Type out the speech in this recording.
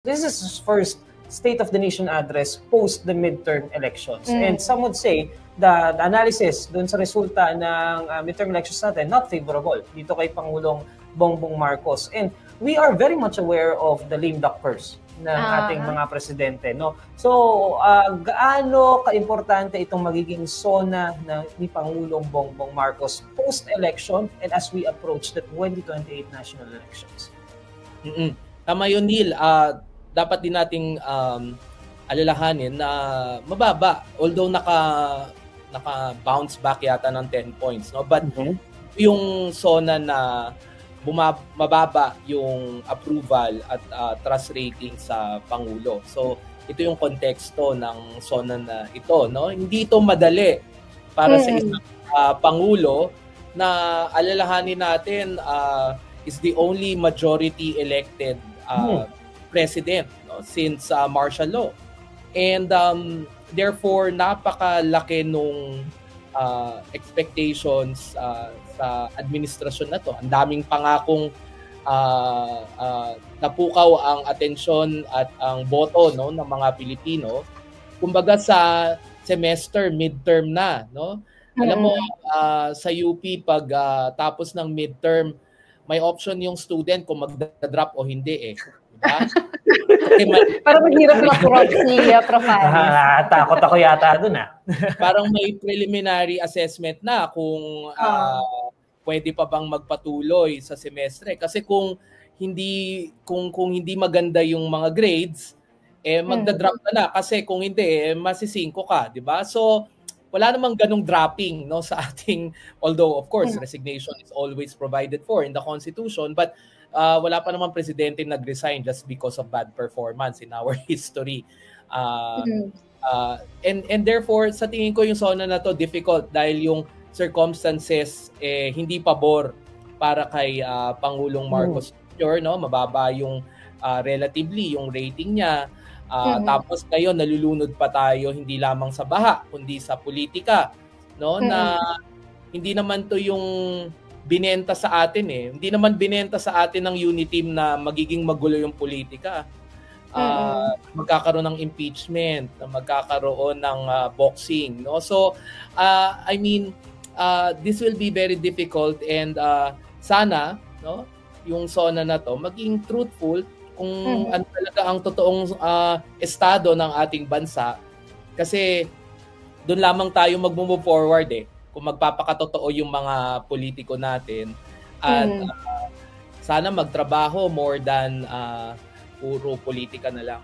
This is his first State of the Nation address post the midterm elections. And some would say the analysis dun sa resulta ng midterm elections natin, not favorable dito kay Pangulong Bongbong Marcos. And we are very much aware of the lame duck curse ng ating mga presidente, no? So, gaano ka-importante itong magiging SONA ni Pangulong Bongbong Marcos post-election and as we approach the 2028 national elections? Tama yun, Neil. Dapat din nating alalahanin na mababa, although naka-bounce back yata ng 10 points, no? But yung SONA na mababa yung approval at trust rating sa Pangulo. So, ito yung konteksto ng SONA na ito, no? Hindi ito madali para sa isang Pangulo na alalahanin natin is the only majority elected president, no, since martial law. And therefore, napakalaki nung expectations sa administrasyon na to. Ang daming pangakong napukaw ang atensyon at ang boto, no, ng mga Pilipino. Kumbaga sa semester, midterm na, no? Alam mo, sa UP, pag tapos ng midterm, may option yung student kung magda-drop o hindi eh. Diba? Parang maghirap na si Prof. Aris. Takot ako yata dun Parang may preliminary assessment na kung pwede pa bang magpatuloy sa semestre. Kasi kung hindi maganda yung mga grades, magda-drop na kasi kung hindi, masisingko ka, di ba? So, wala namang ganong dropping, no, sa ating, although of course resignation is always provided for in the Constitution, but wala pa naman presidente nag-resign just because of bad performance in our history. And therefore, sa tingin ko yung SONA na to difficult dahil yung circumstances hindi pabor para kay Pangulong Marcos Jr., no? Mababa yung relatively yung rating niya. Tapos ngayon nalulunod pa tayo hindi lamang sa baha kundi sa politika, no, na hindi naman to yung binenta sa atin hindi naman binenta sa atin ng Uniteam na magiging magulo yung politika. Magkakaroon ng impeachment, magkakaroon ng boxing, no. So I mean this will be very difficult and sana, no, yung SONA na to maging truthful kung ano talaga ang totoong estado ng ating bansa. Kasi doon lamang tayo mag-move forward kung magpapakatotoo yung mga politiko natin at sana magtrabaho more than puro politika na lang.